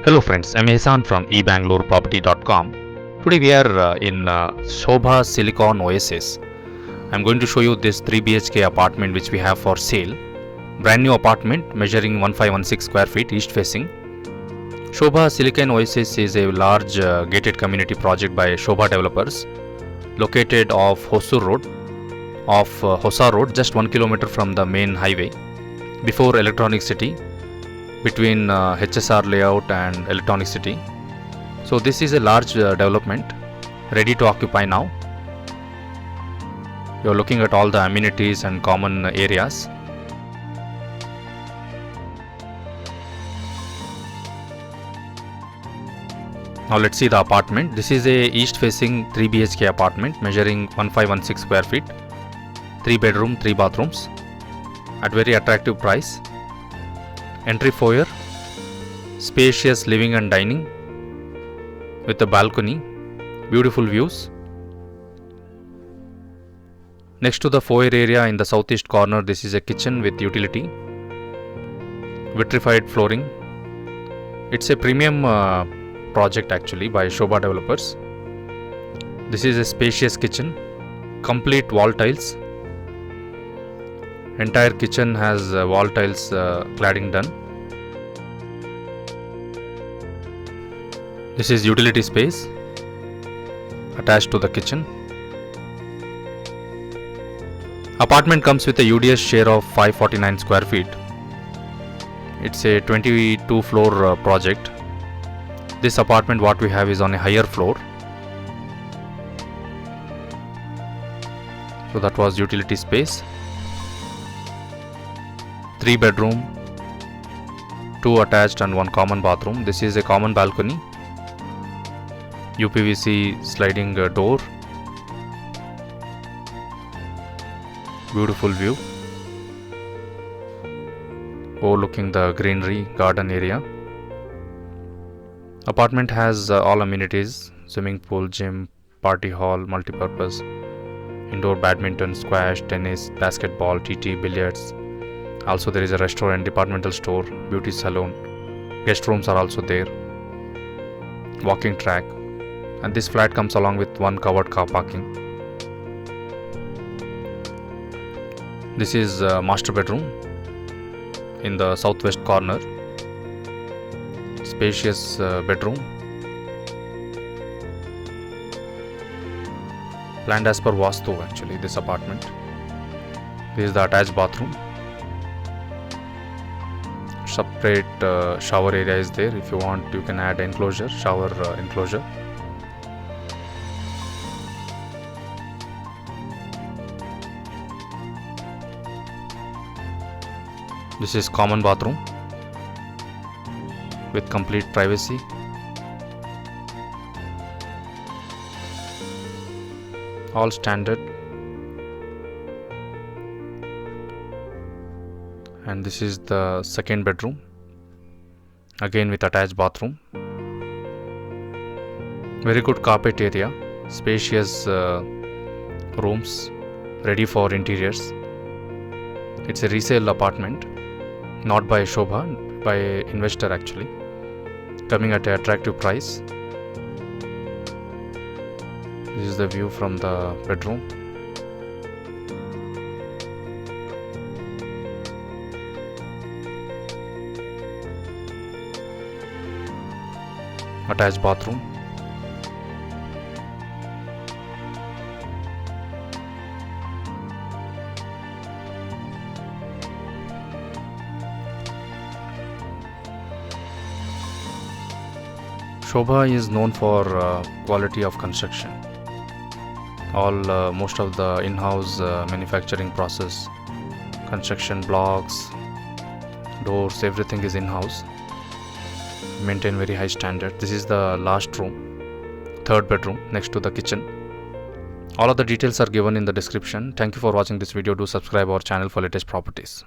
Hello friends, I'm Ihsan from eBangalore Today we are in Sobha Silicon Oasis. I'm going to show you this 3 BHK apartment which we have for sale. Brand new apartment measuring 1516 square feet east facing. Sobha Silicon Oasis is a large gated community project by Sobha Developers located off Hosa Road, just 1 kilometer from the main highway before Electronic City, between HSR layout and Electronic City. So this is a large development ready to occupy now. You are looking at all the amenities and common areas. Now let's see the apartment. This is a east facing 3 BHK apartment measuring 1516 square feet, 3 bedroom, 3 bathrooms at very attractive price. Entry foyer, spacious living and dining with a balcony, beautiful views. Next to the foyer area in the southeast corner, this is a kitchen with utility, vitrified flooring. It's a premium project actually by Sobha Developers. This is a spacious kitchen, complete wall tiles. Entire kitchen has wall tiles cladding done. This is utility space attached to the kitchen. Apartment comes with a UDS share of 549 square feet. It's a 22 floor project. This apartment what we have is on a higher floor. So that was utility space. 3 bedroom, 2 attached and 1 common bathroom. This is a common balcony, UPVC sliding door, beautiful view overlooking the greenery garden area. Apartment has all amenities: swimming pool, gym, party hall, multi-purpose, indoor badminton, squash, tennis, basketball, TT, billiards. Also there is a restaurant, departmental store, beauty salon, guest rooms are also there, walking track, and this flat comes along with 1 covered car parking. This is master bedroom in the southwest corner, spacious bedroom, planned as per Vastu actually this apartment. This is the attached bathroom. Separate shower area is there. If you want, you can add enclosure, shower enclosure. This is common bathroom with complete privacy. All standard. And this is the second bedroom, again with attached bathroom. Very good carpet area, spacious rooms ready for interiors. It's a resale apartment, not by Sobha, by investor actually, coming at an attractive price. This is the view from the bedroom. Attached bathroom. Sobha is known for quality of construction. Most of the in-house manufacturing process, construction blocks, doors, everything is in-house. Maintain very high standard. This is the last room, third bedroom next to the kitchen. All of the details are given in the description. Thank you for watching this video. Do subscribe our channel for latest properties.